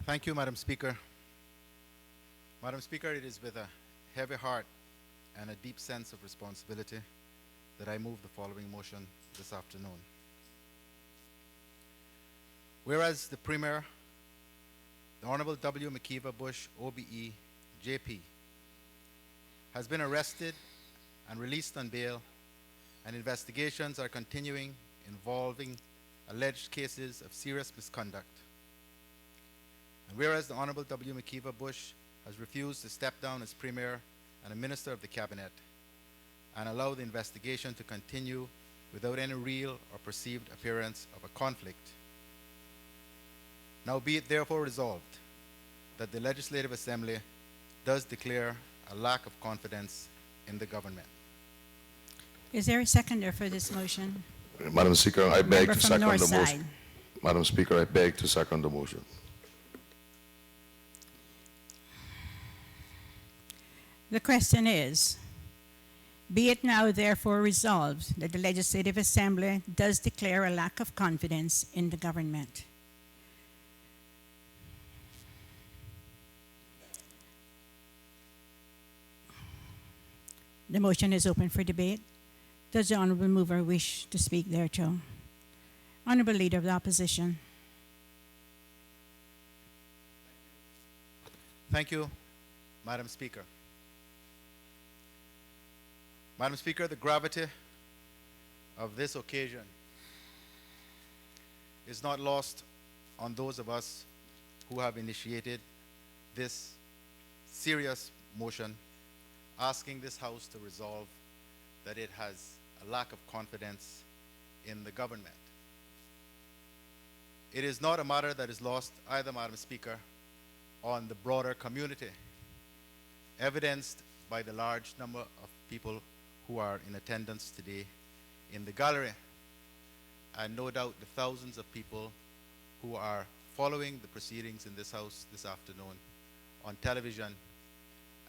Thank you, Madam Speaker. Madam Speaker, it is with a heavy heart and a deep sense of responsibility that I move the following motion this afternoon. Whereas the Premier, the Honorable W. McKeever Bush, OBE, JP, has been arrested and released on bail, and investigations are continuing involving alleged cases of serious misconduct. And whereas the Honorable W. McKeever Bush has refused to step down as Premier and a Minister of the Cabinet and allow the investigation to continue without any real or perceived appearance of a conflict. Now be it therefore resolved that the Legislative Assembly does declare a lack of confidence in the government. Is there a seconder for this motion? Madam Speaker, I beg Member to from second the Northside. motion. Madam Speaker, I beg to second the motion. The question is, be it now therefore resolved that the Legislative Assembly does declare a lack of confidence in the government. The motion is open for debate. Does the Honourable Mover wish to speak thereto? Honourable Leader of the Opposition. Thank you, Madam Speaker. Madam Speaker, the gravity of this occasion is not lost on those of us who have initiated this serious motion asking this House to resolve that it has a lack of confidence in the government. It is not a matter that is lost either, Madam Speaker, on the broader community, evidenced by the large number of people who are in attendance today in the gallery, and no doubt the thousands of people who are following the proceedings in this House this afternoon on television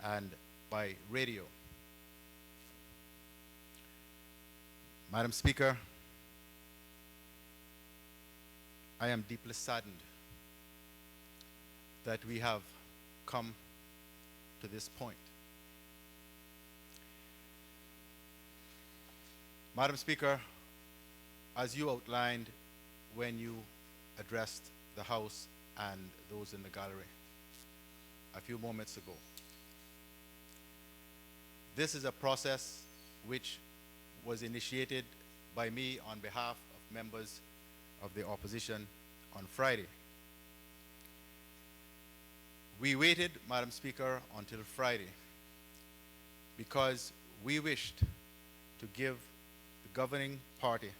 and by radio. Madam Speaker, I am deeply saddened that we have come to this point. Madam Speaker, as you outlined when you addressed the House and those in the gallery a few moments ago, this is a process which was initiated by me on behalf of members of the opposition on Friday. We waited, Madam Speaker, until Friday because we wished to give the governing party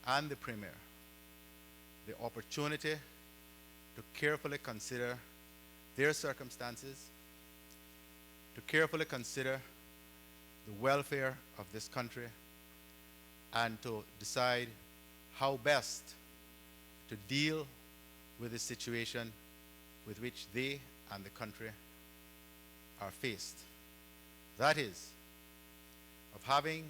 and the Premier the opportunity to carefully consider their circumstances, to carefully consider the welfare of this country, and to decide how best to deal with the situation with which they and the country are faced. That is, of having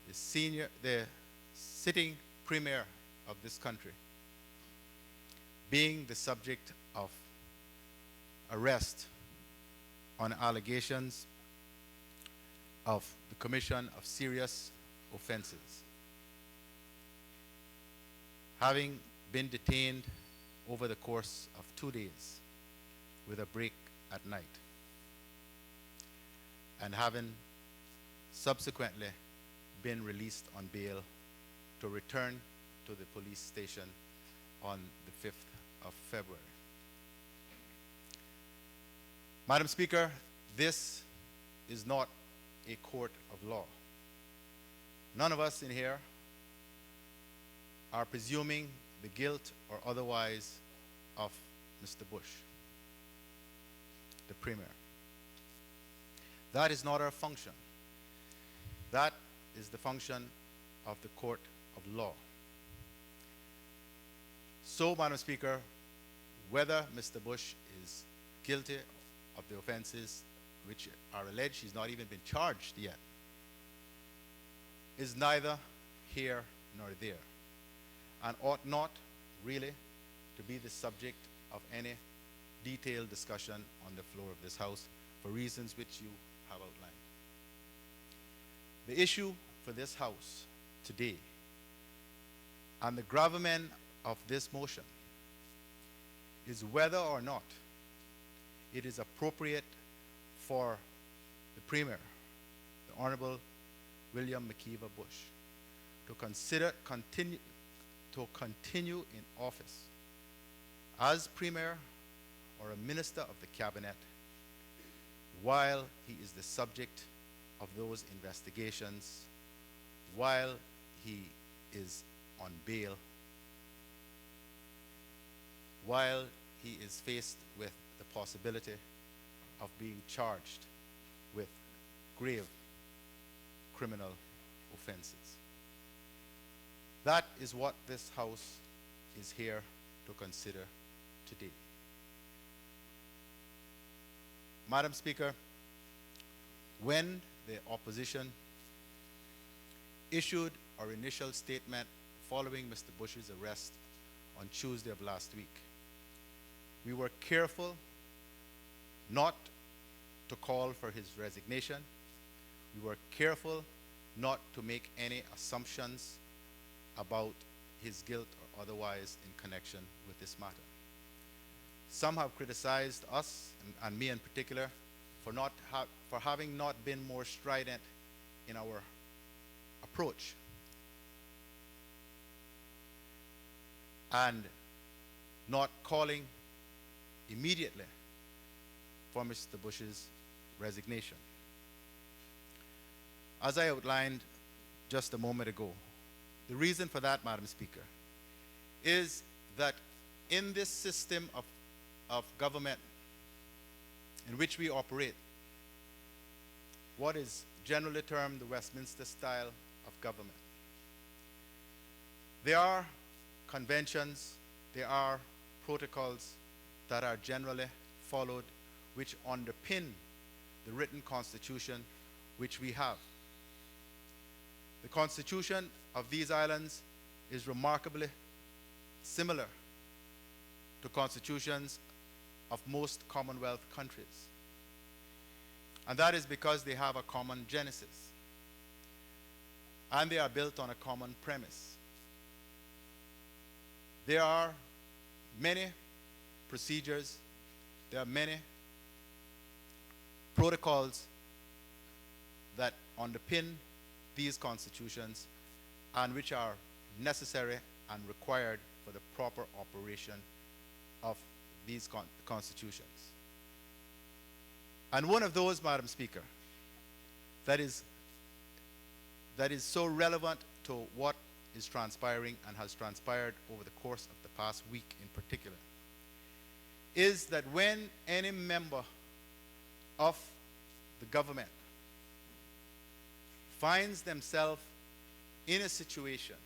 the sitting Premier of this country being the subject of arrest on allegations of the commission of serious offenses, having been detained over the course of 2 days with a break at night, and having subsequently been released on bail to return to the police station on the 5th of February. Madam Speaker, this is not a court of law. None of us in here are presuming the guilt or otherwise of Mr. Bush, the Premier. That is not our function. That is the function of the court of law. So, Madam Speaker, whether Mr. Bush is guilty of the offenses which are alleged, he's not even been charged yet, is neither here nor there, and ought not really to be the subject of any detailed discussion on the floor of this House for reasons which you have outlined. The issue for this House today and the gravamen of this motion is whether or not it is appropriate for the Premier, the Honorable William McKeever Bush, to continue in office as Premier or a Minister of the Cabinet while he is the subject of those investigations, while he is on bail, while he is faced with the possibility of being charged with grave criminal offenses. That is what this House is here to consider today. Madam Speaker, when the opposition issued our initial statement following Mr. Bush's arrest on Tuesday of last week, we were careful not to call for his resignation. We were careful not to make any assumptions about his guilt or otherwise in connection with this matter. Some have criticized us, and me in particular, for having not been more strident in our approach and not calling immediately for Mr. Bush's resignation. As I outlined just a moment ago, the reason for that, Madam Speaker, is that in this system of government in which we operate, what is generally termed the Westminster style of government, there are conventions, there are protocols that are generally followed which underpin the written constitution which we have. The constitution of these islands is remarkably similar to constitutions of most Commonwealth countries. And that is because they have a common genesis. And they are built on a common premise. There are many procedures, there are many protocols that underpin these constitutions and which are necessary and required for the proper operation of these constitutions. And one of those, Madam Speaker, that is so relevant to what is transpiring and has transpired over the course of the past week in particular, is that when any member of the government finds themselves in a situation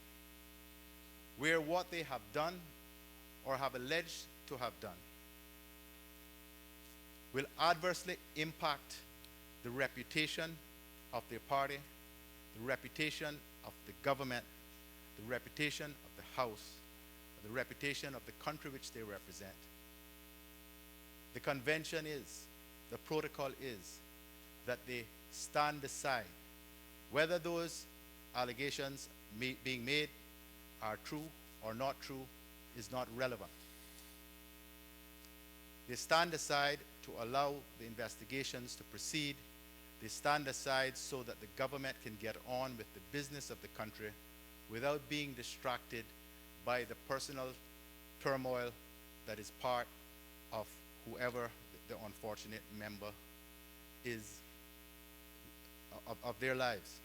where what they have done or have alleged to have done will adversely impact the reputation of their party, the reputation of the government, the reputation of the House, the reputation of the country which they represent. The convention is, the protocol is, that they stand aside. Whether those allegations being made are true or not true is not relevant. They stand aside to allow the investigations to proceed. They stand aside so that the government can get on with the business of the country without being distracted by the personal turmoil that is part of whoever the unfortunate member is of their lives.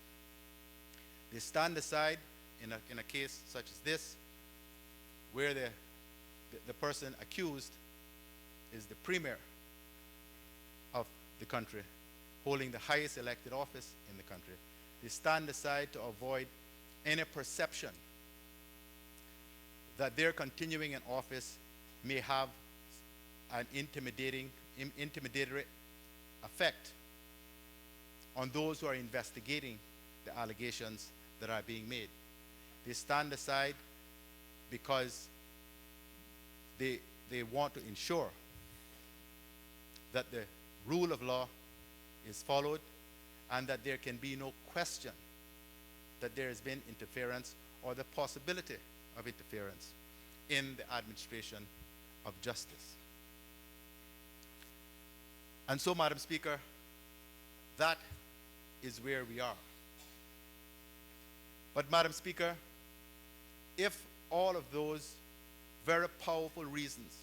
They stand aside in a case such as this, where the person accused is the Premier of the country, holding the highest elected office in the country. They stand aside to avoid any perception that their continuing in office may have an intimidating effect on those who are investigating the allegations that are being made. They stand aside because they they want to ensure that the rule of law is followed and that there can be no question that there has been interference or the possibility of interference in the administration of justice. And so, Madam Speaker, that is where we are. But, Madam Speaker, if all of those very powerful reasons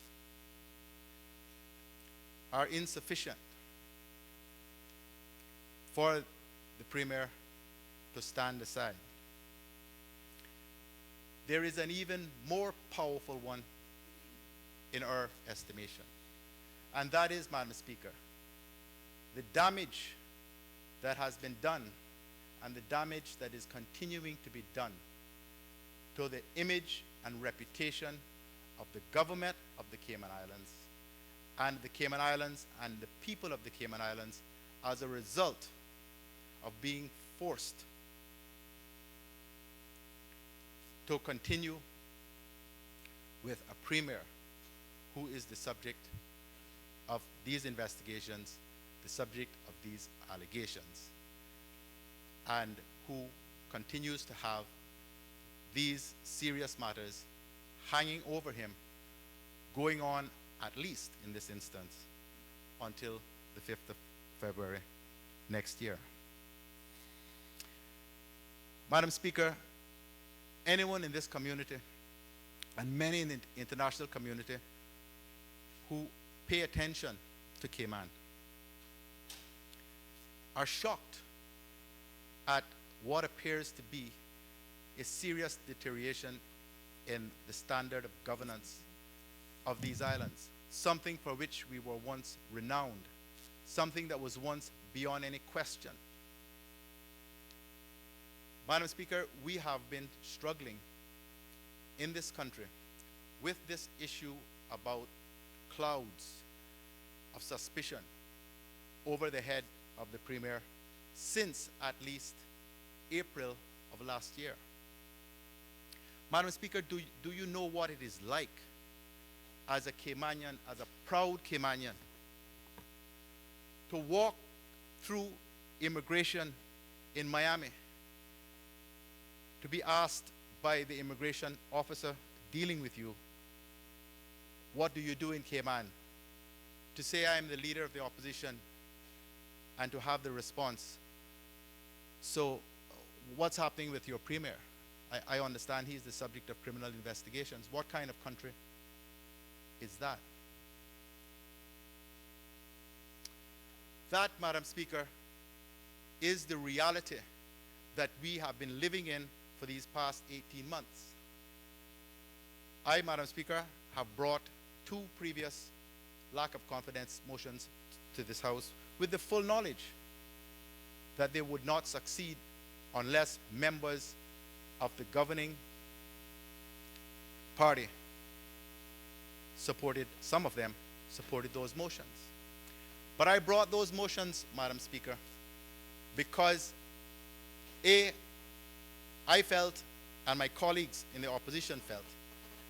are insufficient for the Premier to stand aside, there is an even more powerful one in our estimation. And that is, Madam Speaker, the damage that has been done and the damage that is continuing to be done to the image and reputation of the government of the Cayman Islands and the Cayman Islands and the people of the Cayman Islands as a result of being forced to continue with a Premier who is the subject of these investigations, the subject of these allegations, and who continues to have these serious matters hanging over him, going on at least in this instance until the 5th of February next year. Madam Speaker, anyone in this community and many in the international community who pay attention to Cayman are shocked at what appears to be a serious deterioration in the standard of governance of these islands, something for which we were once renowned, something that was once beyond any question. Madam Speaker, we have been struggling in this country with this issue about clouds of suspicion over the head of the Premier since at least April of last year. Madam Speaker, do you know what it is like as a Caymanian, as a proud Caymanian, to walk through immigration in Miami, to be asked by the immigration officer dealing with you, what do you do in Cayman? To say I am the leader of the opposition and to have the response, so what's happening with your Premier? I understand he's the subject of criminal investigations. What kind of country is that? That, Madam Speaker, is the reality that we have been living in for these past 18 months. I, Madam Speaker, have brought 2 previous lack of confidence motions to this House with the full knowledge that they would not succeed unless members of the governing party supported, some of them supported those motions. But I brought those motions, Madam Speaker, because A, I felt, and my colleagues in the opposition felt,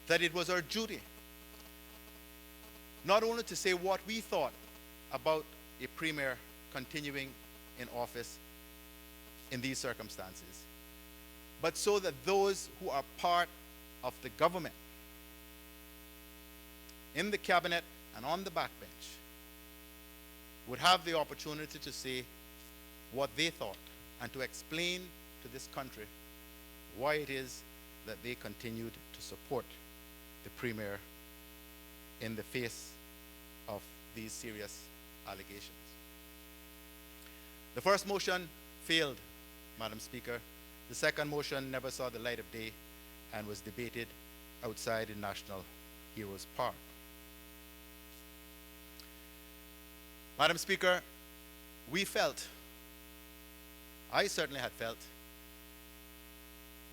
that it was our duty not only to say what we thought about a Premier continuing in office in these circumstances, but so that those who are part of the government, in the cabinet and on the backbench, would have the opportunity to say what they thought and to explain to this country why it is that they continued to support the Premier in the face of these serious allegations. The first motion failed, Madam Speaker. The second motion never saw the light of day and was debated outside in National Heroes Park. Madam Speaker, we felt, I certainly had felt,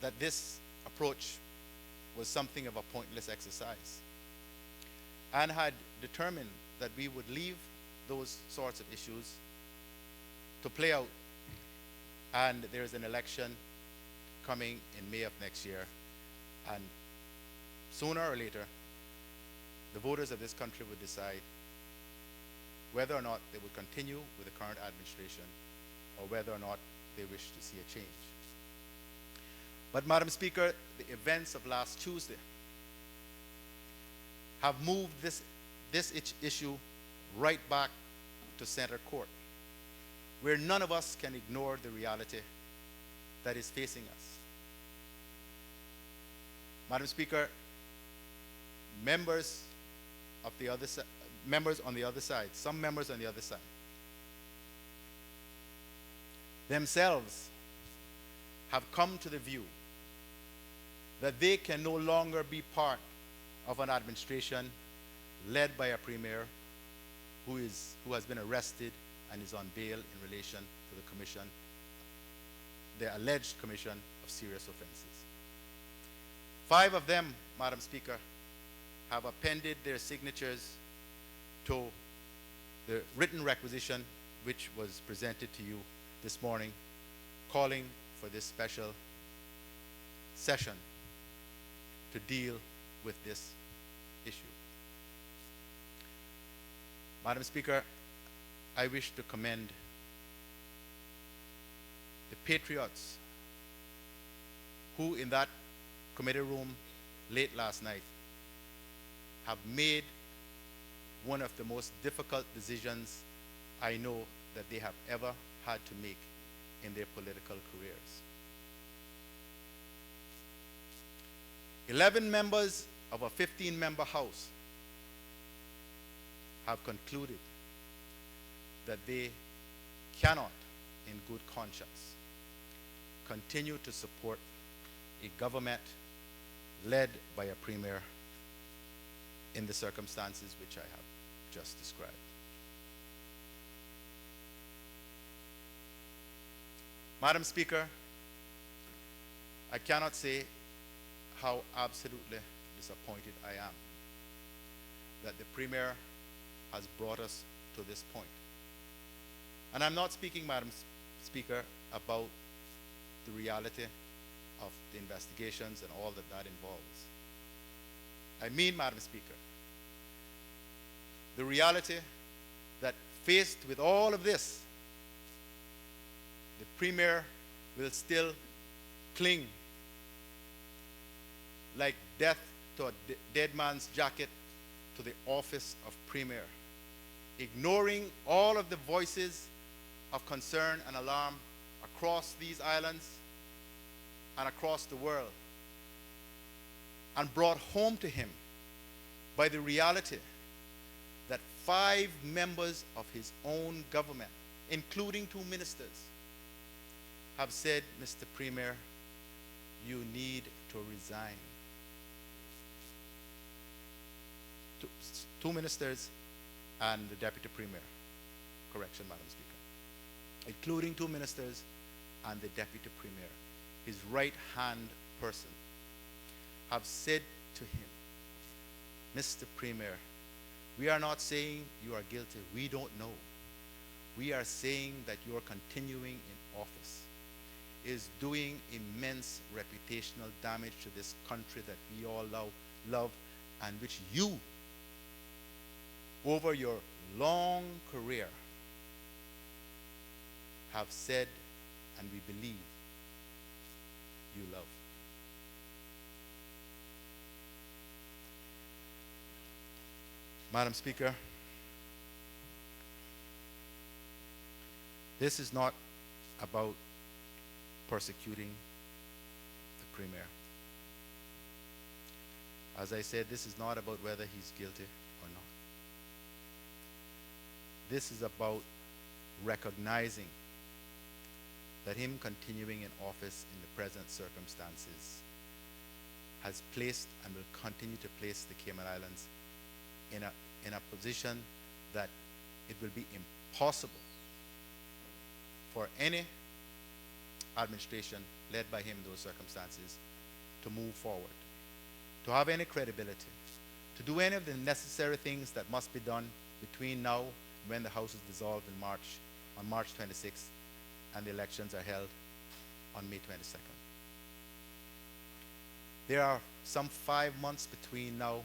that this approach was something of a pointless exercise, and had determined that we would leave those sorts of issues to play out, and there is an election coming in May of next year, and sooner or later the voters of this country would decide whether or not they would continue with the current administration or whether or not they wish to see a change. But, Madam Speaker, the events of last Tuesday have moved this issue right back to center court, where none of us can ignore the reality that is facing us. Madam Speaker, members on the other side, some members on the other side, themselves have come to the view that they can no longer be part of an administration led by a premier who has been arrested and is on bail in relation to the commission, the alleged commission of serious offenses. 5 of them, Madam Speaker, have appended their signatures to the written requisition which was presented to you this morning, calling for this special session to deal with this issue. Madam Speaker, I wish to commend the patriots who in that committee room late last night have made one of the most difficult decisions I know that they have ever had to make in their political careers. 11 members of a 15-member House have concluded that they cannot, in good conscience, continue to support a government led by a premier in the circumstances which I have just described. Madam Speaker, I cannot say how absolutely disappointed I am that the premier has brought us to this point. And I'm not speaking, Madam Speaker, about the reality of the investigations and all that that involves. I mean, Madam Speaker, the reality that faced with all of this, the premier will still cling like death to a dead man's jacket to the office of premier, ignoring all of the voices of concern and alarm across these islands and across the world, and brought home to him by the reality that 5 members of his own government, including 2 ministers, have said, Mr. Premier, you need to resign. 2 ministers and the Deputy Premier. Correction, Madam Speaker. Including 2 ministers and the Deputy Premier, his right-hand person, have said to him, Mr. Premier, we are not saying you are guilty. We don't know. We are saying that your continuing in office is doing immense reputational damage to this country that we all love, and which you, over your long career, have said, and we believe, you love. Madam Speaker, this is not about persecuting the Premier. As I said, this is not about whether he's guilty or not. This is about recognizing that him continuing in office in the present circumstances has placed and will continue to place the Cayman Islands in a position that it will be impossible for any administration led by him in those circumstances to move forward, to have any credibility, to do any of the necessary things that must be done between now and when the House is dissolved on March 26th and the elections are held on May 22nd. There are some 5 months between now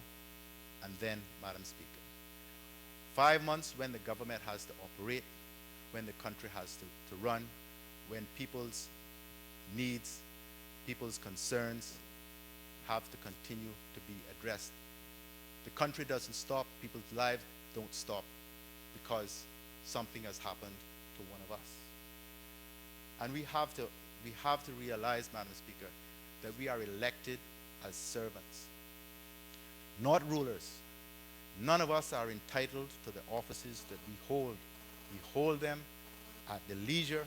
and then, Madam Speaker. 5 months when the government has to operate, when the country has to run, when people's needs, people's concerns have to continue to be addressed. The country doesn't stop, people's lives don't stop because something has happened to one of us. And we have to realize, Madam Speaker, that we are elected as servants, not rulers. None of us are entitled to the offices that we hold. We hold them at the leisure,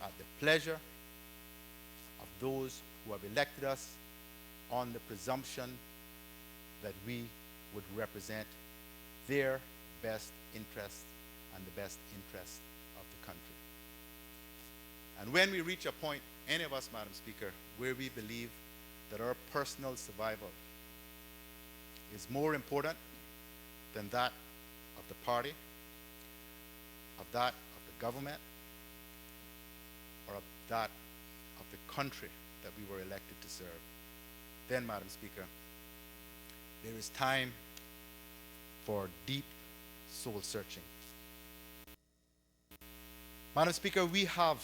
at the pleasure of those who have elected us on the presumption that we would represent their best interest and the best interest of the country. And when we reach a point, any of us, Madam Speaker, where we believe that our personal survival is more important than that of the party, of that of the government, or of that of the country that we were elected to serve, then, Madam Speaker, there is time for deep soul searching. Madam Speaker, we have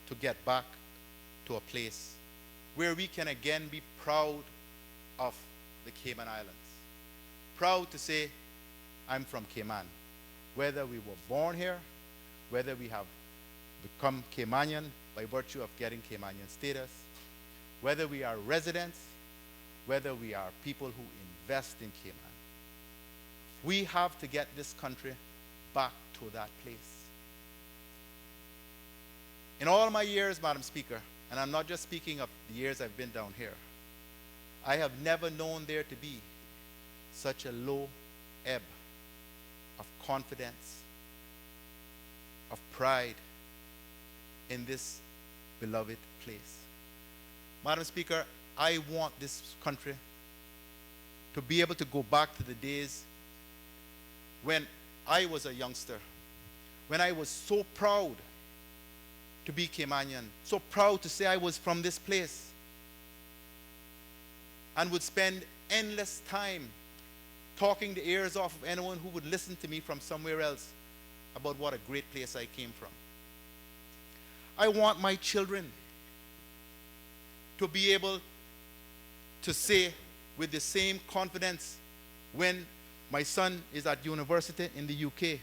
to get back to a place where we can again be proud of the Cayman Islands. Proud to say, I'm from Cayman. Whether we were born here, whether we have become Caymanian by virtue of getting Caymanian status, whether we are residents, whether we are people who invest in Cayman. We have to get this country back to that place. In all my years, Madam Speaker, and I'm not just speaking of the years I've been down here, I have never known there to be such a low ebb of confidence, of pride in this beloved place. Madam Speaker, I want this country to be able to go back to the days when I was a youngster, when I was so proud to be Caymanian, so proud to say I was from this place, and would spend endless time talking the ears off of anyone who would listen to me from somewhere else about what a great place I came from. I want my children to be able to say with the same confidence when my son is at university in the UK,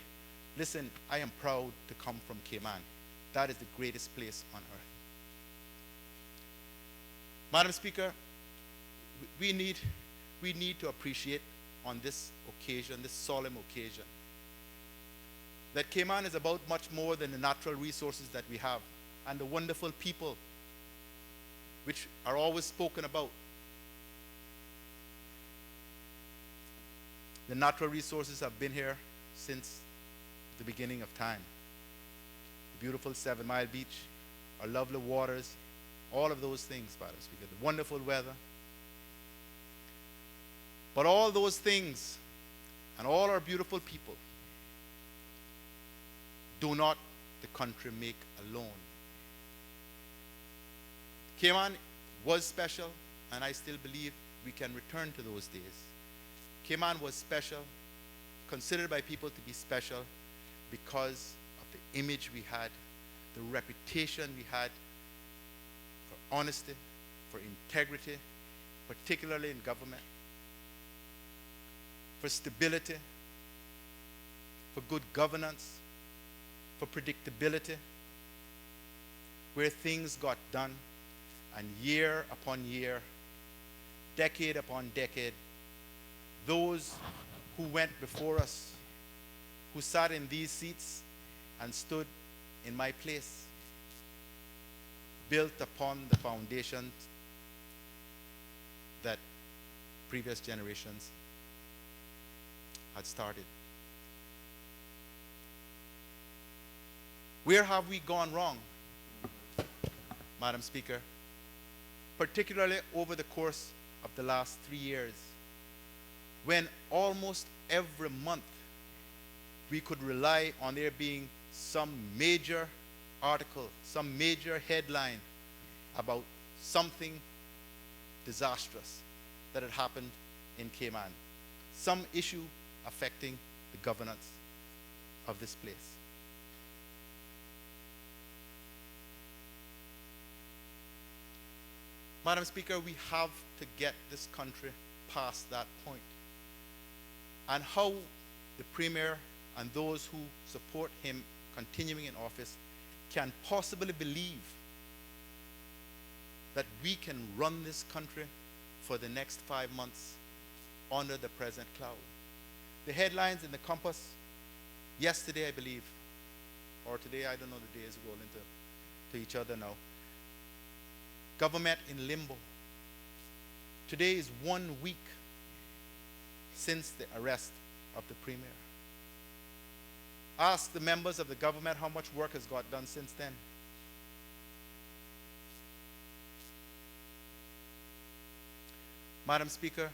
listen, I am proud to come from Cayman. That is the greatest place on earth. Madam Speaker, we need to appreciate on this occasion, this solemn occasion, that Cayman is about much more than the natural resources that we have and the wonderful people which are always spoken about. The natural resources have been here since the beginning of time. The beautiful 7 Mile Beach, our lovely waters, all of those things, Madam Speaker, the wonderful weather. But all those things and all our beautiful people do not the country make alone. Cayman was special, and I still believe we can return to those days. Cayman was special, considered by people to be special because of the image we had, the reputation we had for honesty, for integrity, particularly in government, for stability, for good governance, for predictability, where things got done, and year upon year, decade upon decade, those who went before us, who sat in these seats and stood in my place, built upon the foundations that previous generations had started. Where have we gone wrong, Madam Speaker? Particularly over the course of the last 3 years, when almost every month we could rely on there being some major article, some major headline about something disastrous that had happened in Cayman, some issue affecting the governance of this place. Madam Speaker, we have to get this country past that point. And how the Premier and those who support him continuing in office can possibly believe that we can run this country for the next 5 months under the present cloud. The headlines in the Compass yesterday, I believe, or today, I don't know, the days roll into each other now. Government in limbo. Today is 1 week since the arrest of the Premier. Ask the members of the government how much work has got done since then. Madam Speaker,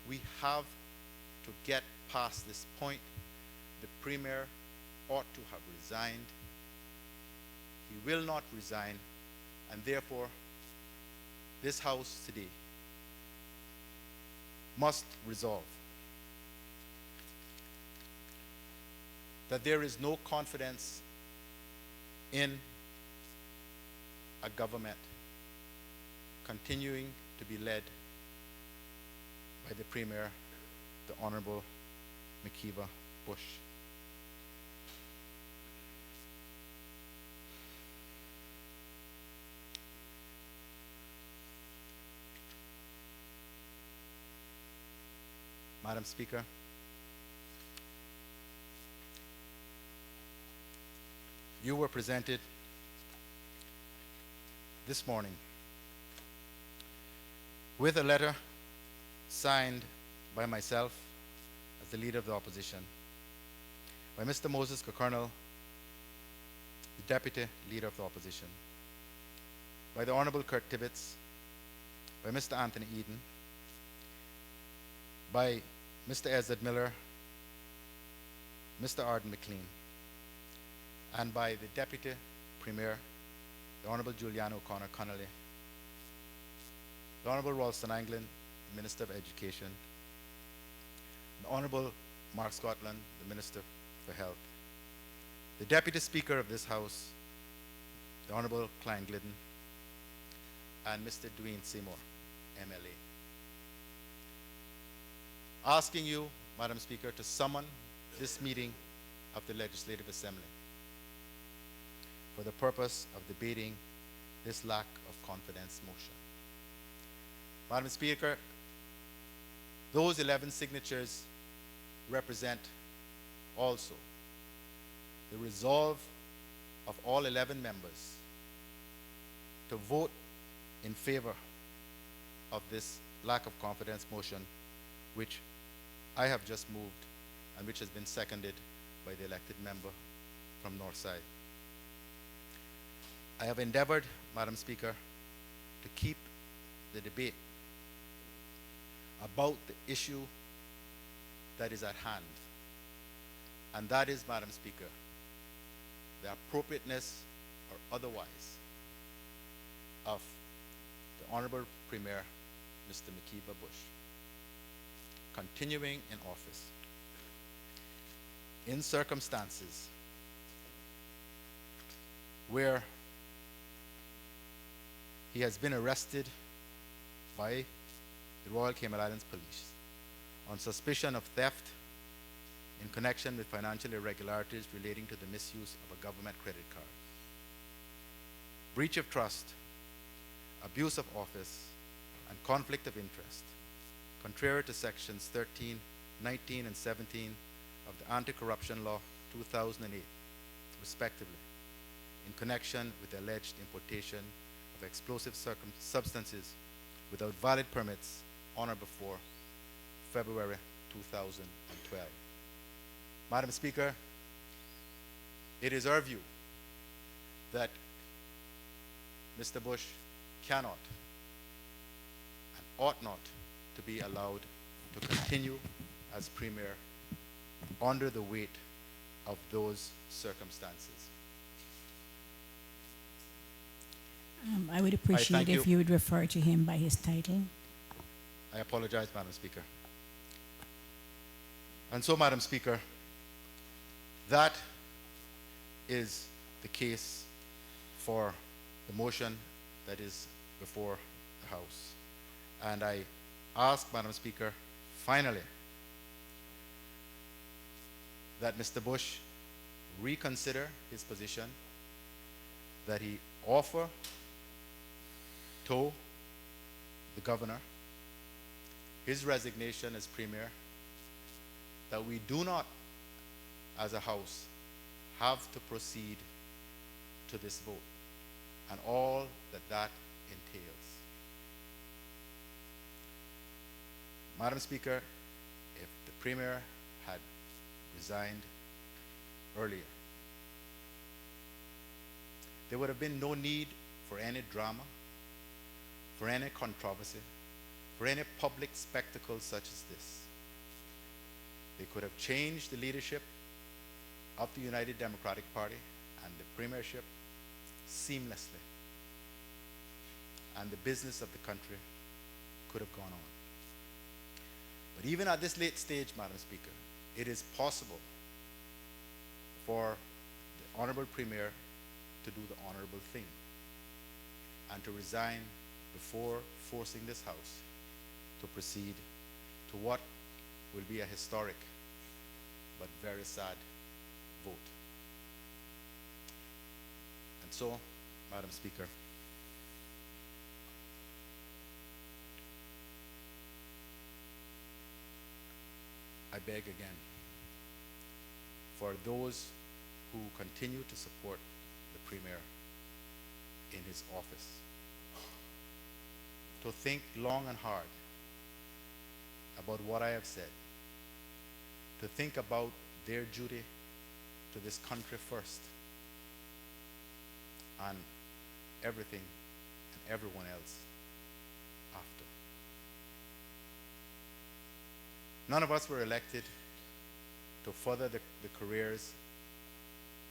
we have to get past this point. The Premier ought to have resigned. He will not resign, and therefore, this House today must resolve that there is no confidence in a government continuing to be led by the Premier, the Honorable McKeever Bush. Madam Speaker, you were presented this morning with a letter signed by myself as the Leader of the Opposition, by Mr. Moses Kokernel, the Deputy Leader of the Opposition, by the Honorable Kirk Tibbetts, by Mr. Anthony Eden, by Mr. Ezra Miller, Mr. Arden McLean, and by the Deputy Premier, the Honorable Juliana O'Connor Connolly, the Honorable Ralston Anglin, Minister of Education, the Honorable Mark Scotland, the Minister for Health, the Deputy Speaker of this House, the Honorable Klein Glidden, and Mr. Dwayne Seymour, MLA. Asking you, Madam Speaker, to summon this meeting of the Legislative Assembly for the purpose of debating this lack of confidence motion. Madam Speaker, those 11 signatures represent also the resolve of all 11 members to vote in favor of this lack of confidence motion, which I have just moved and which has been seconded by the elected member from Northside. I have endeavored, Madam Speaker, to keep the debate about the issue that is at hand, and that is, Madam Speaker, the appropriateness or otherwise of the Honorable Premier, Mr. McKeever Bush, continuing in office in circumstances where he has been arrested by the Royal Cayman Islands Police on suspicion of theft in connection with financial irregularities relating to the misuse of a government credit card, breach of trust, abuse of office, and conflict of interest, contrary to sections 13, 19, and 17 of the Anti-Corruption Law 2008, respectively, in connection with the alleged importation of explosive substances without valid permits on or before February 2012. Madam Speaker, it is our view that Mr. Bush cannot and ought not to be allowed to continue as Premier under the weight of those circumstances. I would appreciate if you would refer to him by his title. I apologize, Madam Speaker. And so, Madam Speaker, that is the case for the motion that is before the House. And I ask, Madam Speaker, finally, that Mr. Bush reconsider his position, that he offer to the governor his resignation as Premier, that we do not, as a House, have to proceed to this vote, and all that that entails. Madam Speaker, if the Premier had resigned earlier, there would have been no need for any drama, for any controversy, for any public spectacle such as this. They could have changed the leadership of the United Democratic Party and the premiership seamlessly, and the business of the country could have gone on. But even at this late stage, Madam Speaker, it is possible for the Honorable Premier to do the honorable thing and to resign before forcing this House to proceed to what will be a historic but very sad vote. And so, Madam Speaker, I beg again for those who continue to support the Premier in his office to think long and hard about what I have said, to think about their duty to this country first, and everything and everyone else after. None of us were elected to further the careers,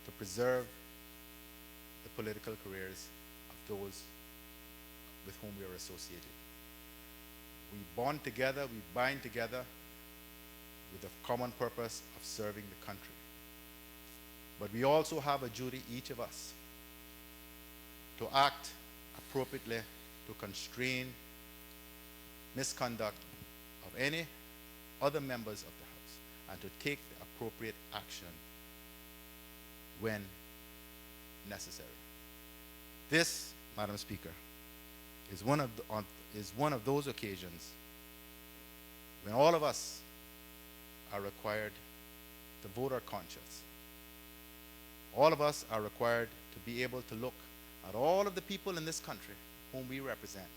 to preserve the political careers of those with whom we are associated. We bond together, we bind together with the common purpose of serving the country. But we also have a duty, each of us, to act appropriately to constrain misconduct of any other members of the House, and to take the appropriate action when necessary. This, Madam Speaker, is one of those occasions when all of us are required to vote our conscience. All of us are required to be able to look at all of the people in this country whom we represent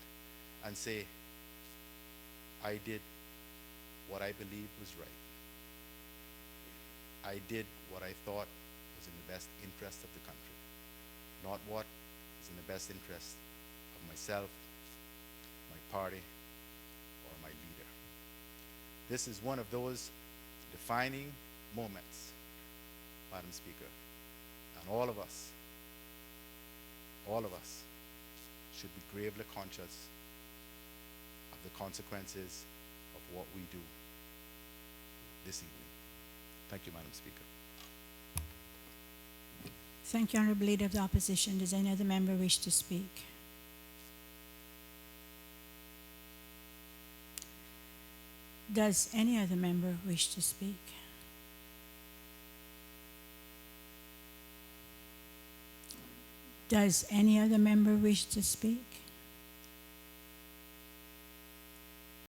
and say, I did what I believed was right. I did what I thought was in the best interest of the country, not what is in the best interest of myself, my party, or my leader. This is one of those defining moments, Madam Speaker, and all of us should be gravely conscious of the consequences of what we do this evening. Thank you, Madam Speaker. Thank you, Honourable Leader of the Opposition. Does any other member wish to speak? Does any other member wish to speak? Does any other member wish to speak?